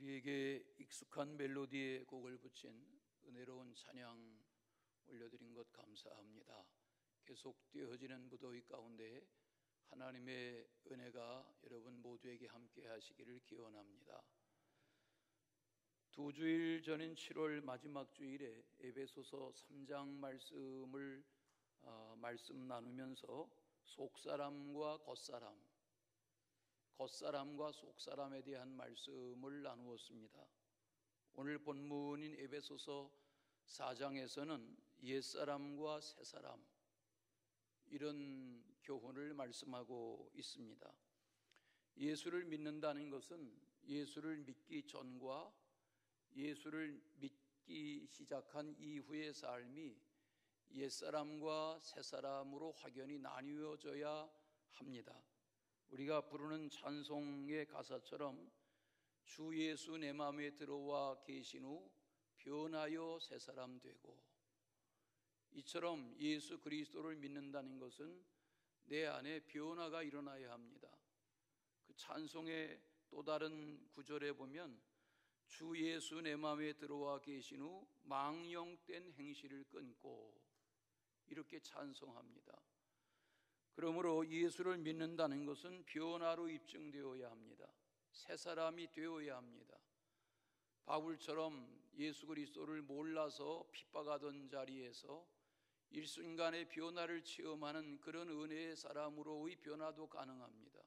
우리에게 익숙한 멜로디의 곡을 붙인 은혜로운 찬양 올려드린 것 감사합니다. 계속 뛰어지는 무더위 가운데 하나님의 은혜가 여러분 모두에게 함께 하시기를 기원합니다. 2주일 전인 7월 마지막 주일에 에베소서 3장 말씀을 말씀 나누면서 속사람과 겉사람과 속사람에 대한 말씀을 나누었습니다. 오늘 본문인 에베소서 4장에서는 옛사람과 새사람, 이런 교훈을 말씀하고 있습니다. 예수를 믿는다는 것은 예수를 믿기 전과 예수를 믿기 시작한 이후의 삶이 옛사람과 새사람으로 확연히 나뉘어져야 합니다. 우리가 부르는 찬송의 가사처럼 주 예수 내 마음에 들어와 계신 후 변하여 새사람 되고, 이처럼 예수 그리스도를 믿는다는 것은 내 안에 변화가 일어나야 합니다. 그 찬송의 또 다른 구절에 보면 주 예수 내 마음에 들어와 계신 후 망령된 행실을 끊고, 이렇게 찬송합니다. 그러므로 예수를 믿는다는 것은 변화로 입증되어야 합니다. 새 사람이 되어야 합니다. 바울처럼 예수 그리스도를 몰라서 핍박하던 자리에서 일순간의 변화를 체험하는 그런 은혜의 사람으로의 변화도 가능합니다.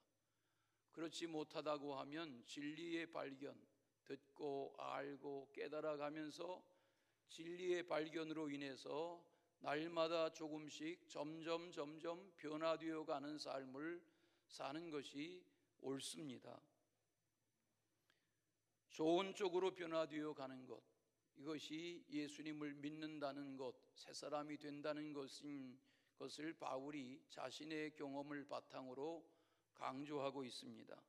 그렇지 못하다고 하면 진리의 발견, 듣고 알고 깨달아가면서 진리의 발견으로 인해서 날마다 조금씩 점점 변화되어 가는 삶을 사는 것이 옳습니다. 좋은 쪽으로 변화되어 가는 것, 이것이 예수님을 믿는다는 것, 새 사람이 된다는 것을 바울이 자신의 경험을 바탕으로 강조하고 있습니다.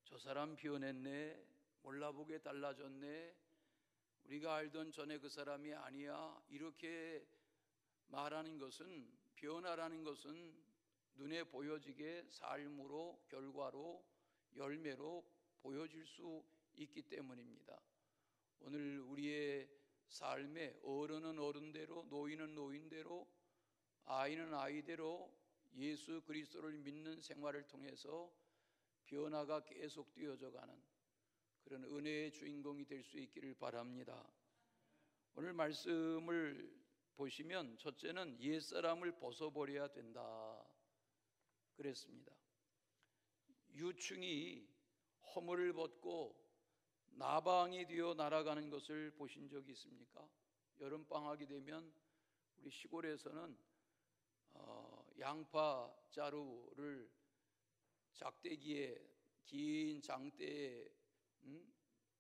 저 사람 변했네, 몰라보게 달라졌네, 우리가 알던 전에 그 사람이 아니야, 이렇게 말하는 것은, 변화라는 것은 눈에 보여지게 삶으로, 결과로, 열매로 보여질 수 있기 때문입니다. 오늘 우리의 삶에 어른은 어른대로, 노인은 노인대로, 아이는 아이대로 예수 그리스도를 믿는 생활을 통해서 변화가 계속 되어져 가는 그런 은혜의 주인공이 될 수 있기를 바랍니다. 오늘 말씀을 보시면 첫째는 옛사람을 벗어버려야 된다 그랬습니다. 유충이 허물을 벗고 나방이 되어 날아가는 것을 보신 적이 있습니까? 여름방학이 되면 우리 시골에서는 양파 자루를 작대기에, 긴 장대에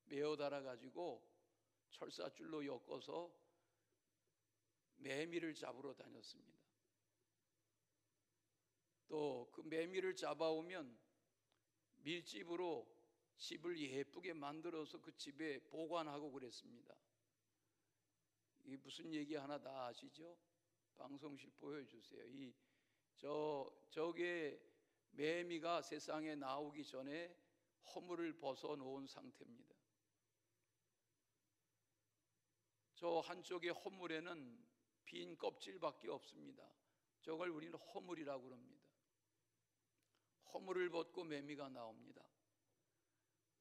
메어 달아가지고 철사줄로 엮어서 매미를 잡으러 다녔습니다. 또 그 매미를 잡아오면 밀집으로 집을 예쁘게 만들어서 그 집에 보관하고 그랬습니다. 이게 무슨 얘기 하나 다 아시죠? 방송실 보여주세요. 저게 매미가 세상에 나오기 전에 허물을 벗어놓은 상태입니다. 저 한쪽의 허물에는 빈 껍질밖에 없습니다. 저걸 우리는 허물이라고 합니다. 허물을 벗고 매미가 나옵니다.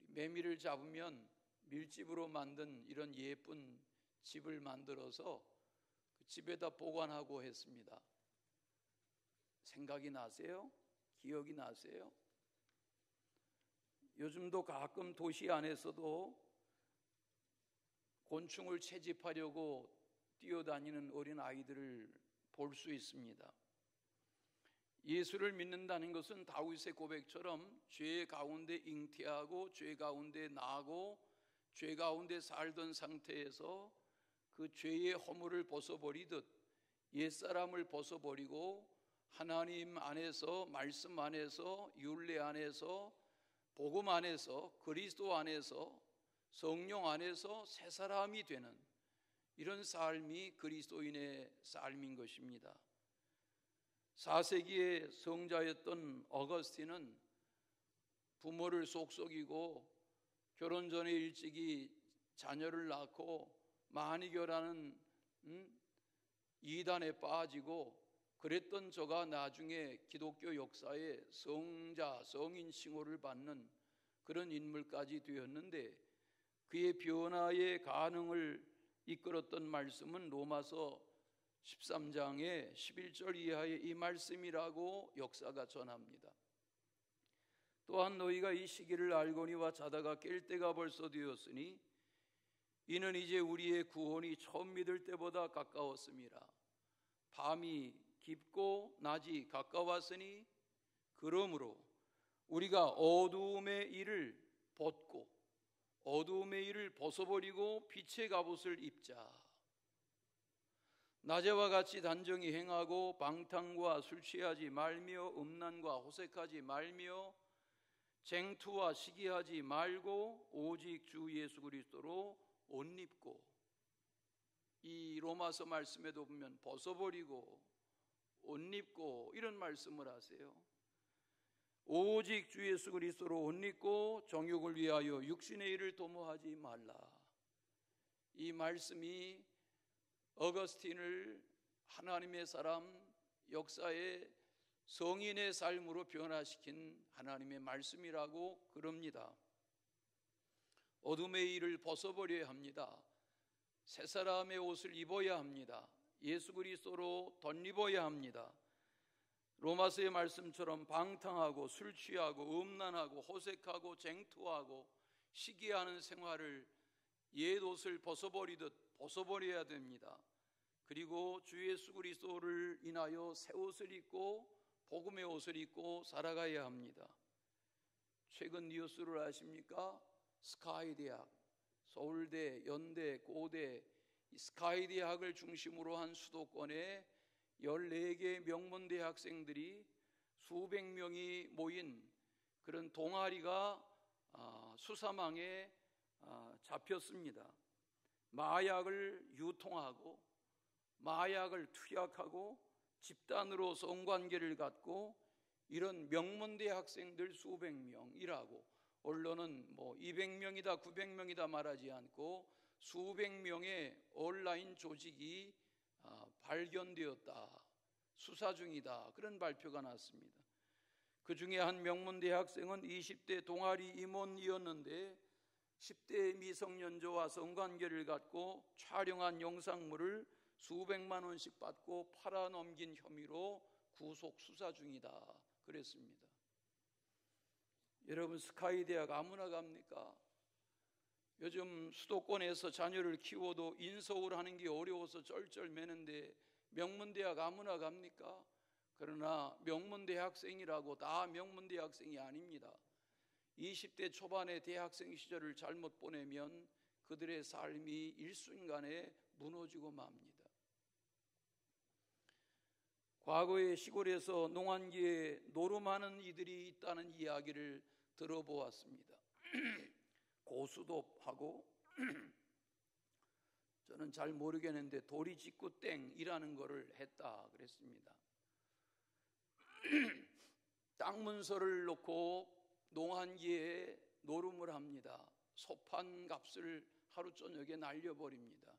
매미를 잡으면 밀집으로 만든 이런 예쁜 집을 만들어서 그 집에다 보관하고 했습니다. 생각이 나세요? 기억이 나세요? 요즘도 가끔 도시 안에서도 곤충을 채집하려고 뛰어다니는 어린 아이들을 볼 수 있습니다. 예수를 믿는다는 것은 다윗의 고백처럼 죄 가운데 잉태하고 죄 가운데 나고 죄 가운데 살던 상태에서 그 죄의 허물을 벗어버리듯 옛사람을 벗어버리고 하나님 안에서, 말씀 안에서, 율례 안에서, 복음 안에서, 그리스도 안에서, 성령 안에서 새 사람이 되는 이런 삶이 그리스도인의 삶인 것입니다. 4세기의 성자였던 어거스틴은 부모를 속썩이고 결혼 전에 일찍이 자녀를 낳고 만이교라는 이단에 빠지고 그랬던 저가 나중에 기독교 역사에 성자, 성인 칭호를 받는 그런 인물까지 되었는데, 그의 변화의 가능을 이끌었던 말씀은 로마서 13장의 11절 이하의 이 말씀이라고 역사가 전합니다. 또한 너희가 이 시기를 알거니와 자다가 깰 때가 벌써 되었으니 이는 이제 우리의 구원이 처음 믿을 때보다 가까웠음이라. 밤이 깊고 낮이 가까웠으니 그러므로 우리가 어두움의 일을 벗고 어두움의 일을 벗어버리고 빛의 갑옷을 입자. 낮에와 같이 단정히 행하고 방탕과 술 취하지 말며 음란과 호색하지 말며 쟁투와 시기하지 말고 오직 주 예수 그리스도로 옷 입고, 이 로마서 말씀에도 보면 벗어버리고 옷 입고 이런 말씀을 하세요. 오직 주 예수 그리스도로 옷 입고 정욕을 위하여 육신의 일을 도모하지 말라. 이 말씀이 어거스틴을 하나님의 사람, 역사의 성인의 삶으로 변화시킨 하나님의 말씀이라고 그럽니다. 어둠의 일을 벗어버려야 합니다. 새 사람의 옷을 입어야 합니다. 예수 그리스도로 덧입어야 합니다. 로마서의 말씀처럼 방탕하고 술 취하고 음란하고 호색하고 쟁투하고 시기하는 생활을 옛 옷을 벗어버리듯 벗어버려야 됩니다. 그리고 주 예수 그리스도를 인하여 새 옷을 입고 복음의 옷을 입고 살아가야 합니다. 최근 뉴스를 아십니까? 스카이 대학, 서울대, 연대, 고대, 스카이 대학을 중심으로 한 수도권에 14개 명문대 학생들이 수백 명이 모인 그런 동아리가 수사망에 잡혔습니다. 마약을 유통하고 마약을 투약하고 집단으로 성관계를 갖고 이런 명문대 학생들 수백 명이라고, 언론은 200명이다 900명이다 말하지 않고 수백 명의 온라인 조직이 발견되었다, 수사 중이다, 그런 발표가 났습니다. 그 중에 한 명문대 학생은 20대 동아리 임원이었는데 10대 미성년자와 성관계를 갖고 촬영한 영상물을 수백만 원씩 받고 팔아넘긴 혐의로 구속 수사 중이다 그랬습니다. 여러분, 스카이 대학 아무나 갑니까? 요즘 수도권에서 자녀를 키워도 인서울 하는 게 어려워서 쩔쩔매는데 명문대학 아무나 갑니까? 그러나 명문대 학생이라고 다 명문대 학생이 아닙니다. 20대 초반의 대학생 시절을 잘못 보내면 그들의 삶이 일순간에 무너지고 맙니다. 과거에 시골에서 농한기에 노름하는 이들이 있다는 이야기를 들어보았습니다. 고수톱하고 저는 잘 모르겠는데 도리직구땡이라는 거를 했다 그랬습니다. 땅 문서를 놓고 농한기에 노름을 합니다. 소판 값을 하루 저녁에 날려버립니다.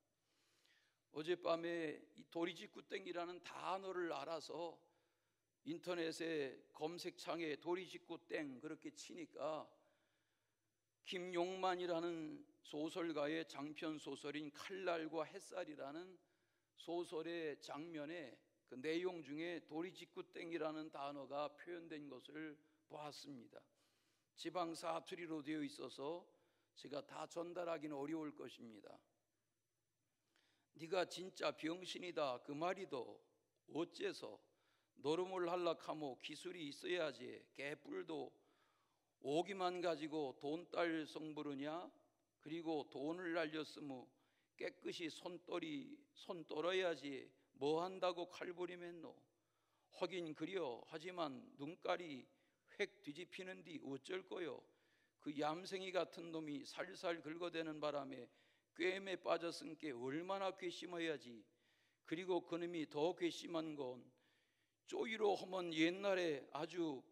어젯밤에 이 도리직구땡이라는 단어를 알아서 인터넷에 검색창에 도리직구땡 그렇게 치니까 김용만이라는 소설가의 장편 소설인 칼날과 햇살이라는 소설의 장면에 그 내용 중에 도리직구땡이라는 단어가 표현된 것을 보았습니다. 지방 사투리로 되어 있어서 제가 다 전달하기는 어려울 것입니다. 네가 진짜 병신이다 그 말이도 어째서 노름을 할락하모 기술이 있어야지 개뿔도 오기만 가지고 돈 딸 성부르냐? 그리고 돈을 날렸으므 깨끗이 손 떨어야지 뭐 한다고 칼부림했노? 하긴 그려 하지만 눈깔이 획 뒤집히는디 어쩔 거요? 그 얌생이 같은 놈이 살살 긁어대는 바람에 꿰매 빠졌은 게 얼마나 괘씸해야지. 그리고 그놈이 더 괘씸한 건 쪼이로 하면 옛날에 아주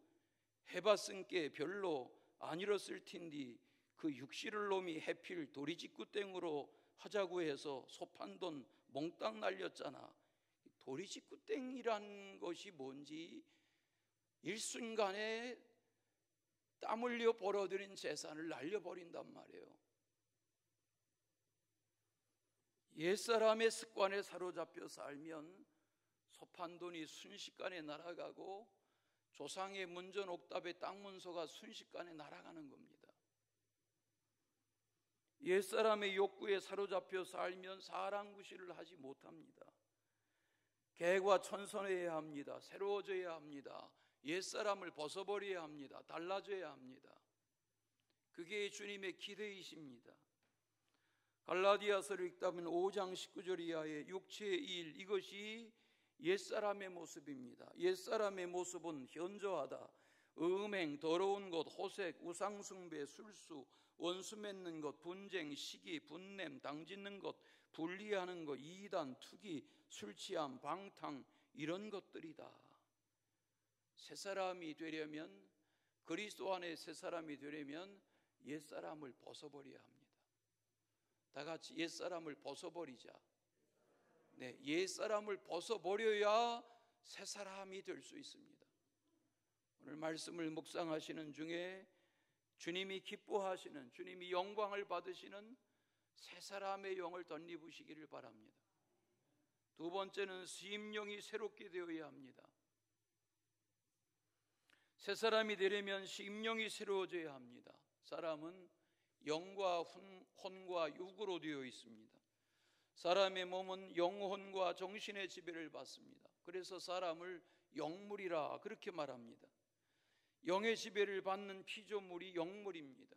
해봤은 게 별로 안 잃었을 텐디 그 육실을 놈이 해필 도리직구땡으로 하자고 해서 소판돈 몽땅 날렸잖아. 도리직구땡이란 것이 뭔지 일순간에 땀 흘려 벌어들인 재산을 날려버린단 말이에요. 옛사람의 습관에 사로잡혀 살면 소판돈이 순식간에 날아가고 조상의 문전옥답의 땅 문서가 순식간에 날아가는 겁니다. 옛사람의 욕구에 사로잡혀 살면 사랑구실을 하지 못합니다. 개과천선해야 합니다. 새로워져야 합니다. 옛사람을 벗어버려야 합니다. 달라져야 합니다. 그게 주님의 기대이십니다. 갈라디아서를 읽다 보면 5장 19절 이하의 육체의 일, 이것이 옛사람의 모습입니다. 옛사람의 모습은 현저하다. 음행, 더러운 것, 호색, 우상숭배, 술수, 원수 맺는 것, 분쟁, 시기, 분냄, 당짓는 것, 분리하는 것, 이단, 투기, 술취함, 방탕, 이런 것들이다. 새 사람이 되려면, 그리스도 안에 새 사람이 되려면 옛사람을 벗어버려야 합니다. 다 같이 옛사람을 벗어버리자. 네, 옛사람을 벗어버려야 새 사람이 될 수 있습니다. 오늘 말씀을 묵상하시는 중에 주님이 기뻐하시는, 주님이 영광을 받으시는 새 사람의 영을 덧입으시기를 바랍니다. 두 번째는 심령이 새롭게 되어야 합니다. 새 사람이 되려면 심령이 새로워져야 합니다. 사람은 영과 혼과 육으로 되어 있습니다. 사람의 몸은 영혼과 정신의 지배를 받습니다. 그래서 사람을 영물이라 그렇게 말합니다. 영의 지배를 받는 피조물이 영물입니다.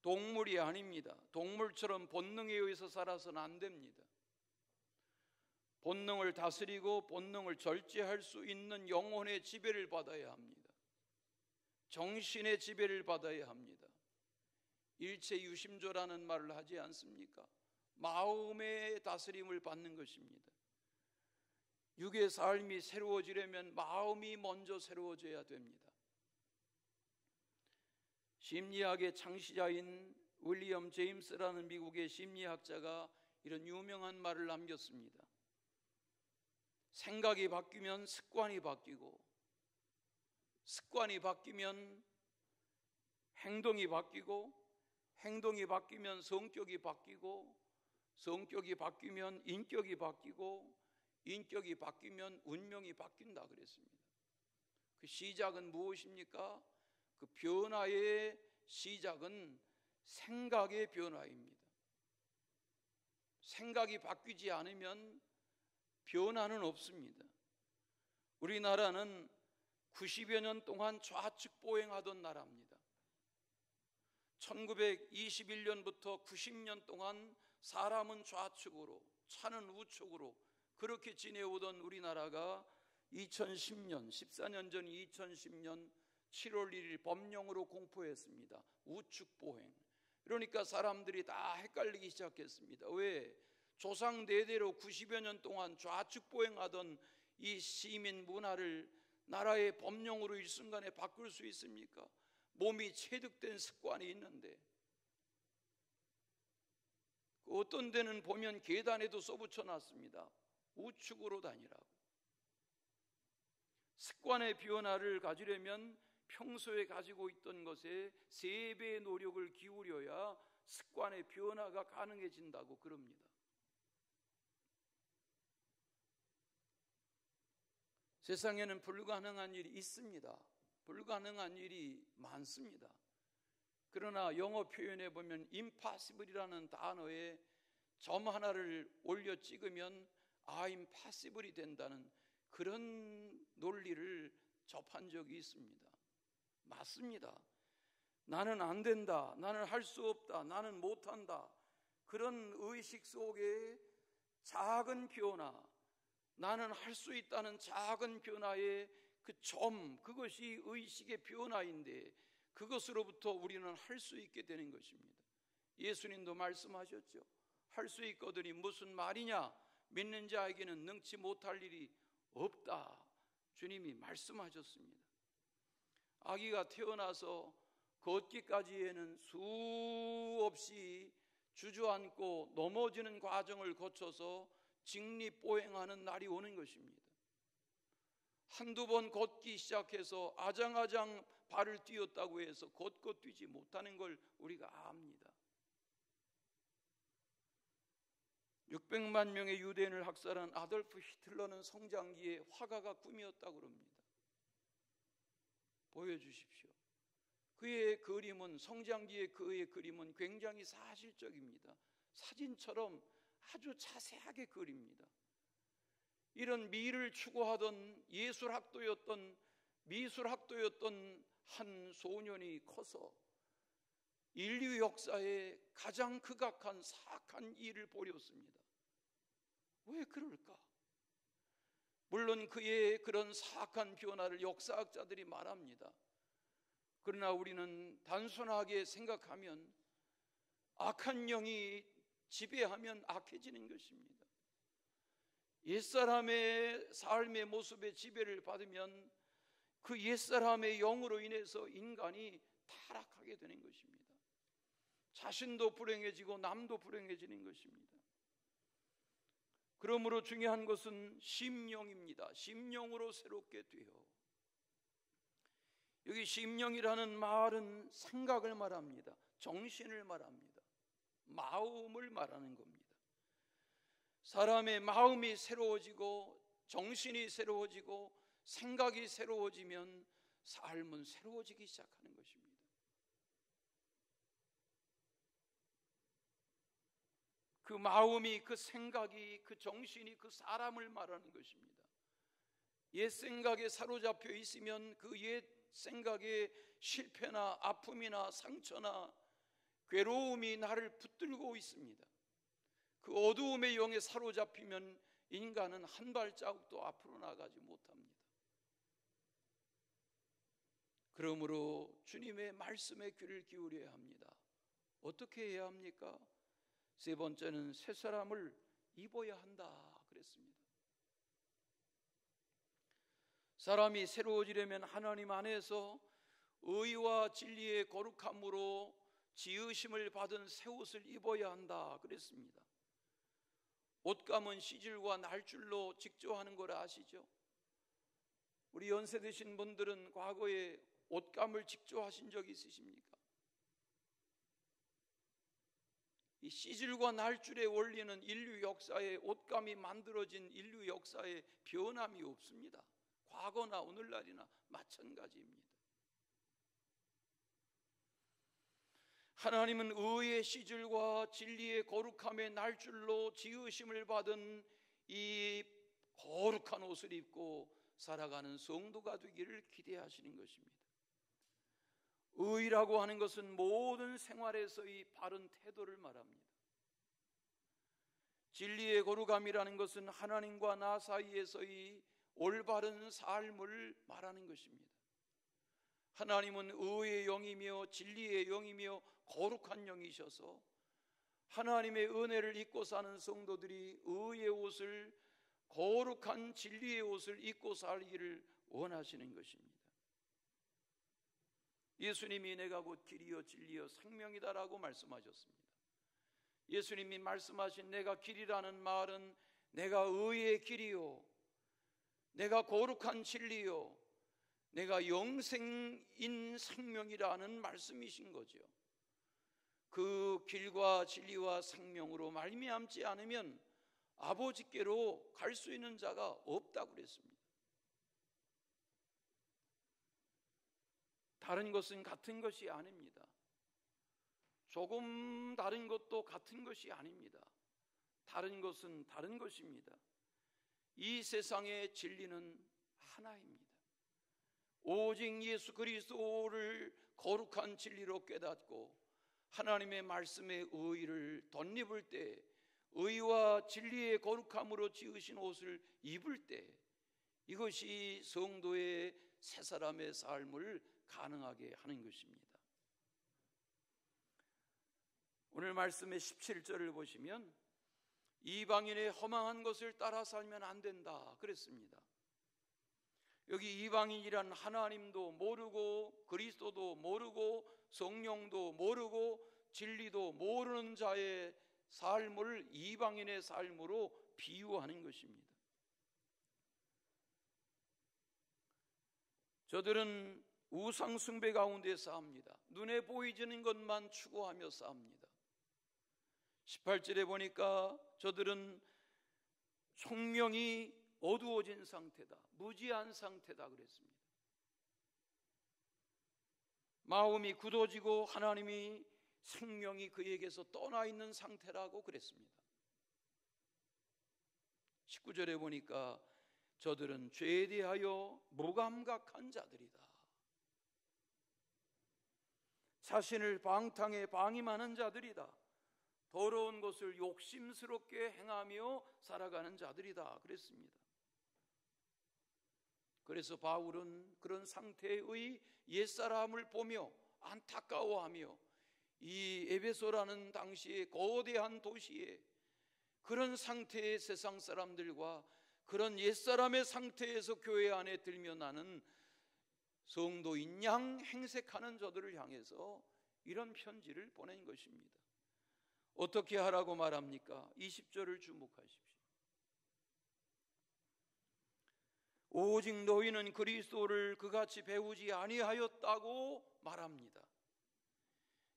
동물이 아닙니다. 동물처럼 본능에 의해서 살아서는 안 됩니다. 본능을 다스리고 본능을 절제할 수 있는 영혼의 지배를 받아야 합니다. 정신의 지배를 받아야 합니다. 일체 유심조라는 말을 하지 않습니까? 마음의 다스림을 받는 것입니다. 육의 삶이 새로워지려면 마음이 먼저 새로워져야 됩니다. 심리학의 창시자인 윌리엄 제임스라는 미국의 심리학자가 이런 유명한 말을 남겼습니다. 생각이 바뀌면 습관이 바뀌고, 습관이 바뀌면 행동이 바뀌고, 행동이 바뀌면 성격이 바뀌고, 성격이 바뀌면 인격이 바뀌고, 인격이 바뀌면 운명이 바뀐다 그랬습니다. 그 시작은 무엇입니까? 그 변화의 시작은 생각의 변화입니다. 생각이 바뀌지 않으면 변화는 없습니다. 우리나라는 90여 년 동안 좌측보행하던 나라입니다. 1921년부터 90년 동안 사람은 좌측으로, 차는 우측으로 그렇게 지내오던 우리나라가 2010년, 14년 전 2010년 7월 1일 법령으로 공포했습니다. 우측보행. 그러니까 사람들이 다 헷갈리기 시작했습니다. 왜? 조상 대대로 90여 년 동안 좌측보행하던 이 시민 문화를 나라의 법령으로 일순간에 바꿀 수 있습니까? 몸이 체득된 습관이 있는데, 어떤 데는 보면 계단에도 써붙여 놨습니다. 우측으로 다니라고. 습관의 변화를 가지려면 평소에 가지고 있던 것에 3배의 노력을 기울여야 습관의 변화가 가능해진다고 그럽니다. 세상에는 불가능한 일이 있습니다. 불가능한 일이 많습니다. 그러나 영어 표현에 보면 impossible이라는 단어에 점 하나를 올려 찍으면 impossible이 된다는 그런 논리를 접한 적이 있습니다. 맞습니다. 나는 안 된다, 나는 할 수 없다, 나는 못한다, 그런 의식 속에 작은 변화, 나는 할 수 있다는 작은 변화의 그 점, 그것이 의식의 변화인데 그것으로부터 우리는 할 수 있게 되는 것입니다. 예수님도 말씀하셨죠. 할 수 있거든이 무슨 말이냐? 믿는 자에게는 능치 못할 일이 없다. 주님이 말씀하셨습니다. 아기가 태어나서 걷기까지에는 수없이 주저앉고 넘어지는 과정을 거쳐서 직립보행하는 날이 오는 것입니다. 한두 번 걷기 시작해서 아장아장 발을 뛰었다고 해서 곧곧 뛰지 못하는 걸 우리가 압니다. 600만 명의 유대인을 학살한 아돌프 히틀러는 성장기에 화가가 꿈이었다고 합니다. 보여주십시오. 그의 그림은, 성장기의 그의 그림은 굉장히 사실적입니다. 사진처럼 아주 자세하게 그립니다. 이런 미를 추구하던 예술학도였던 미술학도였던 한 소년이 커서 인류 역사에 가장 극악한 사악한 일을 벌였습니다. 왜 그럴까? 물론 그의 그런 사악한 변화를 역사학자들이 말합니다. 그러나 우리는 단순하게 생각하면 악한 영이 지배하면 악해지는 것입니다. 옛사람의 삶의 모습의 지배를 받으면 그 옛사람의 영으로 인해서 인간이 타락하게 되는 것입니다. 자신도 불행해지고 남도 불행해지는 것입니다. 그러므로 중요한 것은 심령입니다. 심령으로 새롭게 되어. 여기 심령이라는 말은 생각을 말합니다. 정신을 말합니다. 마음을 말하는 겁니다. 사람의 마음이 새로워지고 정신이 새로워지고 생각이 새로워지면 삶은 새로워지기 시작하는 것입니다. 그 마음이, 그 생각이, 그 정신이 그 사람을 말하는 것입니다. 옛 생각에 사로잡혀 있으면 그 옛 생각에 실패나 아픔이나 상처나 괴로움이 나를 붙들고 있습니다. 그 어두움의 영에 사로잡히면 인간은 한 발자국도 앞으로 나가지 못합니다. 그러므로 주님의 말씀에 귀를 기울여야 합니다. 어떻게 해야 합니까? 세 번째는 새 사람을 입어야 한다 그랬습니다. 사람이 새로워지려면 하나님 안에서 의와 진리의 거룩함으로 지으심을 받은 새 옷을 입어야 한다 그랬습니다. 옷감은 시질과 날줄로 직조하는 걸 아시죠? 우리 연세 드신 분들은 과거에 옷감을 직조하신 적이 있으십니까? 이 시질과 날줄의 원리는 인류 역사에, 옷감이 만들어진 인류 역사에 변함이 없습니다. 과거나 오늘날이나 마찬가지입니다. 하나님은 의의 시질과 진리의 거룩함의 날줄로 지으심을 받은 이 거룩한 옷을 입고 살아가는 성도가 되기를 기대하시는 것입니다. 의라고 하는 것은 모든 생활에서의 바른 태도를 말합니다. 진리의 거룩함이라는 것은 하나님과 나 사이에서의 올바른 삶을 말하는 것입니다. 하나님은 의의 영이며 진리의 영이며 거룩한 영이셔서 하나님의 은혜를 입고 사는 성도들이 의의 옷을, 거룩한 진리의 옷을 입고 살기를 원하시는 것입니다. 예수님이 내가 곧 길이요 진리요 생명이다라고 말씀하셨습니다. 예수님이 말씀하신 내가 길이라는 말은 내가 의의 길이요, 내가 거룩한 진리요, 내가 영생인 생명이라는 말씀이신 거죠. 그 길과 진리와 생명으로 말미암지 않으면 아버지께로 갈 수 있는 자가 없다고 그랬습니다. 다른 것은 같은 것이 아닙니다. 조금 다른 것도 같은 것이 아닙니다. 다른 것은 다른 것입니다. 이 세상의 진리는 하나입니다. 오직 예수 그리스도를 거룩한 진리로 깨닫고 하나님의 말씀의 의를 덧입을 때, 의와 진리의 거룩함으로 지으신 옷을 입을 때, 이것이 성도의 새 사람의 삶을 가능하게 하는 것입니다. 오늘 말씀의 17절을 보시면 이방인의 허망한 것을 따라 살면 안 된다 그랬습니다. 여기 이방인이란 하나님도 모르고 그리스도도 모르고 성령도 모르고 진리도 모르는 자의 삶을 이방인의 삶으로 비유하는 것입니다. 저들은 우상 숭배 가운데 삽니다. 눈에 보이지는 것만 추구하며 삽니다. 18절에 보니까 저들은 총명이 어두워진 상태다, 무지한 상태다 그랬습니다. 마음이 굳어지고 하나님이 생명이 그에게서 떠나 있는 상태라고 그랬습니다. 19절에 보니까 저들은 죄에 대하여 무감각한 자들이다. 자신을 방탕에 방임하는 자들이다. 더러운 것을 욕심스럽게 행하며 살아가는 자들이다 그랬습니다. 그래서 바울은 그런 상태의 옛사람을 보며 안타까워하며 이 에베소라는 당시의 거대한 도시에 그런 상태의 세상 사람들과 그런 옛사람의 상태에서 교회 안에 들며 나는 성도인 양 행색하는 저들을 향해서 이런 편지를 보낸 것입니다. 어떻게 하라고 말합니까? 20절을 주목하십시오. 오직 너희는 그리스도를 그같이 배우지 아니하였다고 말합니다.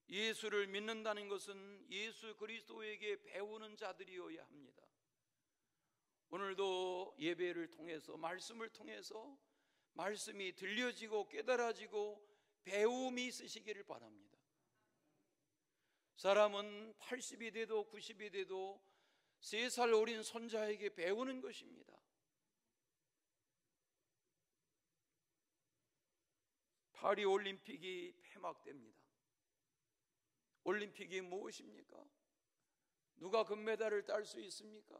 예수를 믿는다는 것은 예수 그리스도에게 배우는 자들이어야 합니다. 오늘도 예배를 통해서 말씀을 통해서 말씀이 들려지고 깨달아지고 배움이 있으시기를 바랍니다. 사람은 80이 돼도 90이 돼도 3살 어린 손자에게 배우는 것입니다. 파리 올림픽이 폐막됩니다. 올림픽이 무엇입니까? 누가 금메달을 딸 수 있습니까?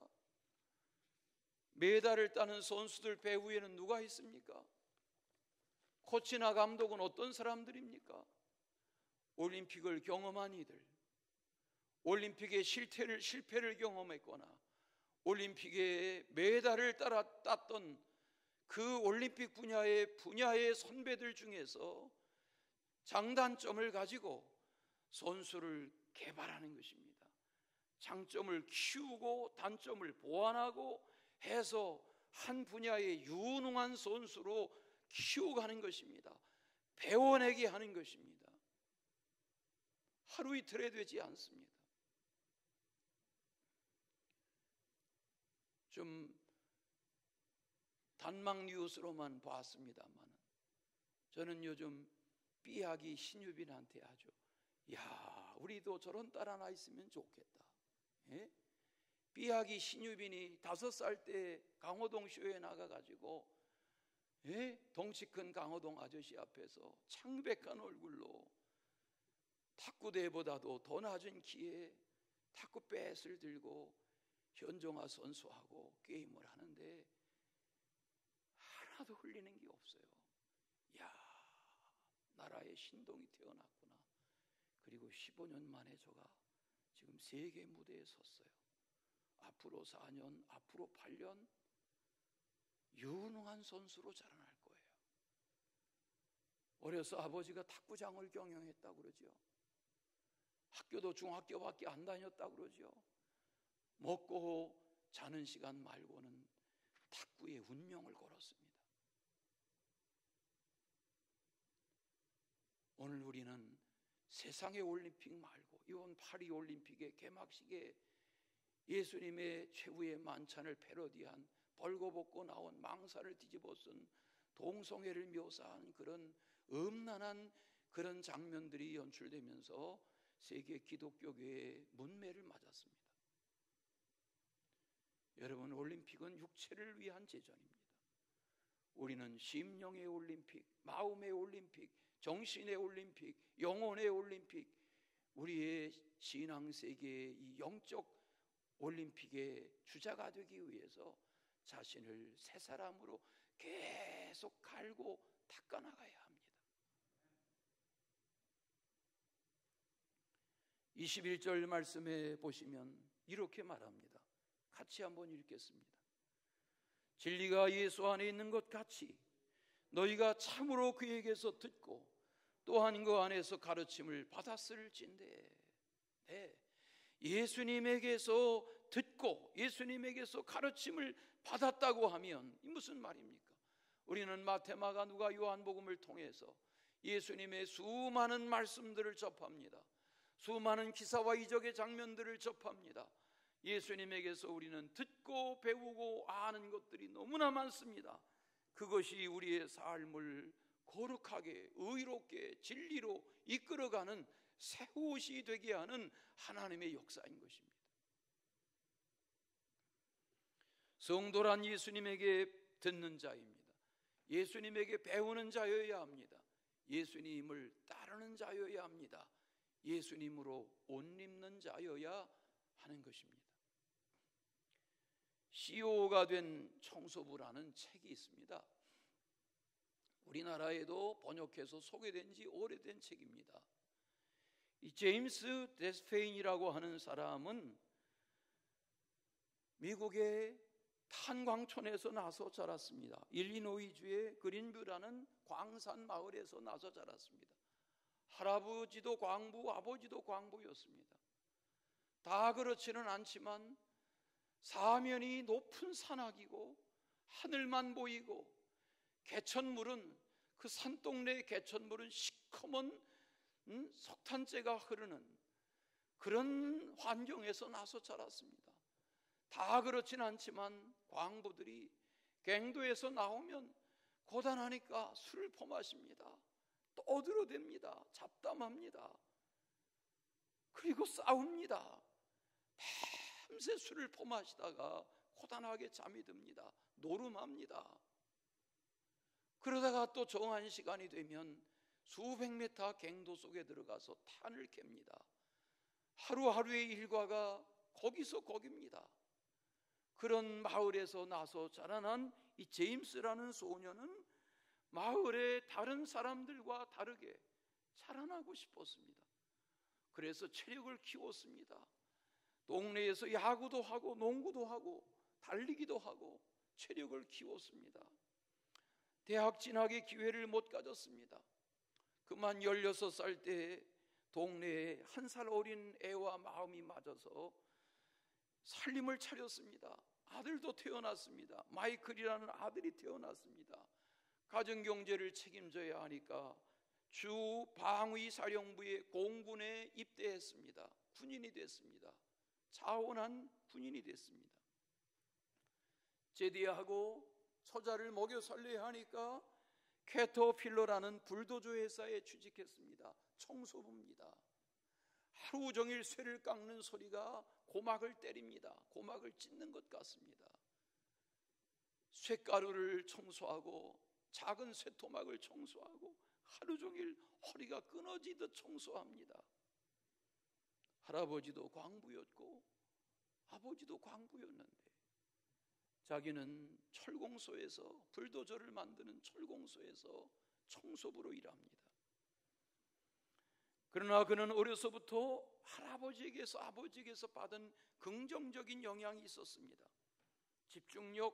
메달을 따는 선수들 배후에는 누가 있습니까? 코치나 감독은 어떤 사람들입니까? 올림픽을 경험한 이들, 올림픽의 실패를 경험했거나 올림픽에 메달을 땄던 그 올림픽 분야의 선배들 중에서 장단점을 가지고 선수를 개발하는 것입니다. 장점을 키우고 단점을 보완하고 해서 한 분야의 유능한 선수로 키워가는 것입니다. 배워내게 하는 것입니다. 하루 이틀에 되지 않습니다. 좀 단막 뉴스로만 봤습니다만 저는 요즘 삐약이 신유빈한테 아주 야 우리도 저런 딸 하나 있으면 좋겠다. 예? 삐약이 신유빈이 5살 때 강호동 쇼에 나가가지고 덩치 큰 강호동 아저씨 앞에서 창백한 얼굴로 탁구대보다도 더 낮은 키에 탁구뱃을 들고 현종아 선수하고 게임을 하는데 하나도 흘리는 게 없어요. 야, 나라의 신동이 태어났구나. 그리고 15년 만에 저가 지금 세계 무대에 섰어요. 앞으로 4년, 앞으로 8년 유능한 선수로 자라날 거예요. 어려서 아버지가 탁구장을 경영했다고 그러죠. 학교도 중학교밖에 안 다녔다고 그러죠. 먹고 자는 시간 말고는 탁구에 운명을 걸었습니다. 오늘 우리는 세상의 올림픽 말고 이번 파리 올림픽의 개막식에 예수님의 최후의 만찬을 패러디한 벌거벗고 나온 망사를 뒤집어 쓴 동성애를 묘사한 그런 음란한 그런 장면들이 연출되면서 세계 기독교계의 문매를 맞았습니다. 여러분, 올림픽은 육체를 위한 제전입니다. 우리는 심령의 올림픽, 마음의 올림픽, 정신의 올림픽, 영혼의 올림픽, 우리의 신앙세계의 이 영적 올림픽의 주자가 되기 위해서 자신을 새 사람으로 계속 갈고 닦아나가야 합니다. 21절 말씀에 보시면 이렇게 말합니다. 같이 한번 읽겠습니다. 진리가 예수 안에 있는 것 같이 너희가 참으로 그에게서 듣고 또한 그 안에서 가르침을 받았을진데, 예수님에게서 듣고 예수님에게서 가르침을 받았다고 하면 이 무슨 말입니까? 우리는 마태, 마가, 누가, 요한복음을 통해서 예수님의 수많은 말씀들을 접합니다. 수많은 기사와 이적의 장면들을 접합니다. 예수님에게서 우리는 듣고 배우고 아는 것들이 너무나 많습니다. 그것이 우리의 삶을 거룩하게 의롭게 진리로 이끌어가는 새 옷이 되게 하는 하나님의 역사인 것입니다. 성도란 예수님에게 듣는 자입니다. 예수님에게 배우는 자여야 합니다. 예수님을 따르는 자여야 합니다. 예수님으로 옷 입는 자여야 하는 것입니다. CEO가 된 청소부라는 책이 있습니다. 우리나라에도 번역해서 소개된 지 오래된 책입니다. 이 제임스 데스페인이라고 하는 사람은 미국의 탄광촌에서 나서 자랐습니다. 일리노이주의 그린뷰라는 광산 마을에서 나서 자랐습니다. 할아버지도 광부, 아버지도 광부였습니다. 다 그렇지는 않지만 사면이 높은 산악이고 하늘만 보이고 개천물은 그 산동네의 개천물은 시커먼 석탄재가 흐르는 그런 환경에서 나서 자랐습니다. 다 그렇진 않지만 광부들이 갱도에서 나오면 고단하니까 술을 퍼마십니다. 떠들어댑니다. 잡담합니다. 그리고 싸웁니다. 밤새 술을 퍼마시다가 고단하게 잠이 듭니다. 노름합니다. 그러다가 또 정한 시간이 되면 수백 미터 갱도 속에 들어가서 탄을 캡니다. 하루하루의 일과가 거기서 거깁니다. 그런 마을에서 나서 자라난 이 제임스라는 소년은 마을의 다른 사람들과 다르게 자라나고 싶었습니다. 그래서 체력을 키웠습니다. 동네에서 야구도 하고 농구도 하고 달리기도 하고 체력을 키웠습니다. 대학 진학의 기회를 못 가졌습니다. 그만 16살 때 동네에 한 살 어린 애와 마음이 맞아서 살림을 차렸습니다. 아들도 태어났습니다. 마이클이라는 아들이 태어났습니다. 가정경제를 책임져야 하니까 주 방위사령부의 공군에 입대했습니다. 군인이 됐습니다. 자원한 군인이 됐습니다. 제대하고 처자를 먹여 살려야 하니까 캐터필러라는 불도저 회사에 취직했습니다. 청소부입니다. 하루 종일 쇠를 깎는 소리가 고막을 때립니다. 고막을 찢는 것 같습니다. 쇠가루를 청소하고 작은 쇠토막을 청소하고 하루 종일 허리가 끊어지듯 청소합니다. 할아버지도 광부였고 아버지도 광부였는데 자기는 철공소에서 불도저를 만드는 철공소에서 청소부로 일합니다. 그러나 그는 어려서부터 할아버지에게서 아버지에게서 받은 긍정적인 영향이 있었습니다. 집중력,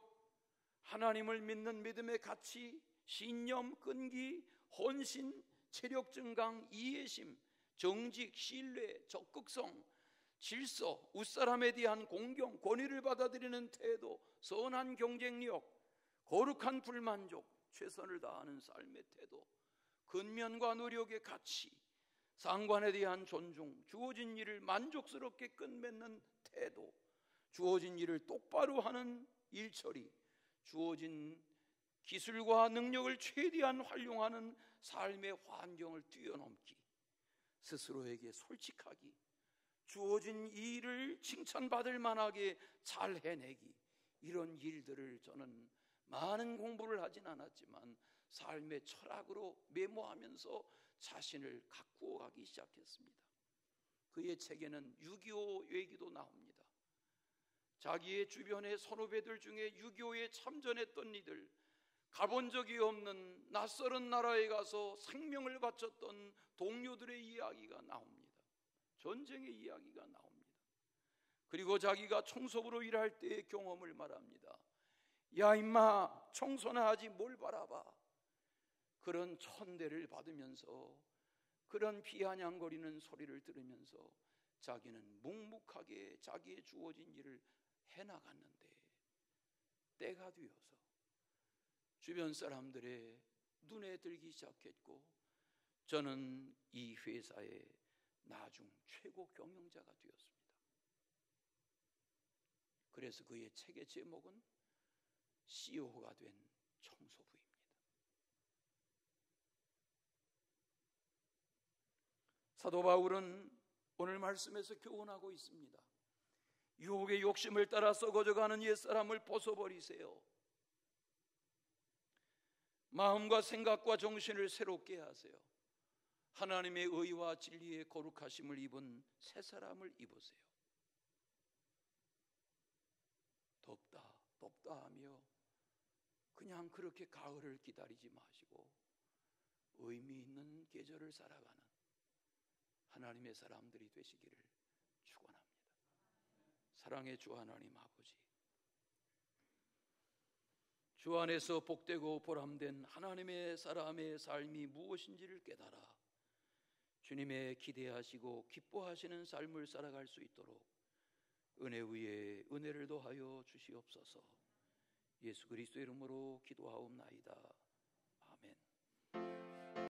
하나님을 믿는 믿음의 가치, 신념, 끈기, 헌신, 체력 증강, 이해심, 정직, 신뢰, 적극성, 질서, 윗사람에 대한 공경, 권위를 받아들이는 태도, 선한 경쟁력, 거룩한 불만족, 최선을 다하는 삶의 태도, 근면과 노력의 가치, 상관에 대한 존중, 주어진 일을 만족스럽게 끝맺는 태도, 주어진 일을 똑바로 하는 일처리, 주어진 기술과 능력을 최대한 활용하는 삶의 환경을 뛰어넘기, 스스로에게 솔직하기, 주어진 일을 칭찬받을 만하게 잘 해내기, 이런 일들을 저는 많은 공부를 하진 않았지만 삶의 철학으로 메모하면서 자신을 가꾸어 가기 시작했습니다. 그의 책에는 6.25 얘기도 나옵니다. 자기의 주변의 선후배들 중에 6.25에 참전했던 이들, 가본 적이 없는 낯설은 나라에 가서 생명을 바쳤던 동료들의 이야기가 나옵니다. 전쟁의 이야기가 나옵니다. 그리고 자기가 청소부로 일할 때의 경험을 말합니다. 야 임마, 청소나 하지 뭘 바라봐. 그런 천대를 받으면서 그런 비아냥거리는 소리를 들으면서 자기는 묵묵하게 자기의 주어진 일을 해나갔는데, 때가 되어서 주변 사람들의 눈에 들기 시작했고, 저는 이 회사의 나중 최고 경영자가 되었습니다. 그래서 그의 책의 제목은 CEO가 된 청소부입니다. 사도 바울은 오늘 말씀에서 교훈하고 있습니다. 유혹의 욕심을 따라 썩어져가는 옛사람을 벗어버리세요. 마음과 생각과 정신을 새롭게 하세요. 하나님의 의와 진리의 거룩하심을 입은 새 사람을 입으세요. 덥다 하며 그냥 그렇게 가을을 기다리지 마시고 의미 있는 계절을 살아가는 하나님의 사람들이 되시기를 축원합니다. 사랑의 주 하나님 아버지, 주 안에서 복되고 보람된 하나님의 사람의 삶이 무엇인지를 깨달아 주님의 기대하시고 기뻐하시는 삶을 살아갈 수 있도록 은혜 위에 은혜를 더하여 주시옵소서. 예수 그리스도의 이름으로 기도하옵나이다.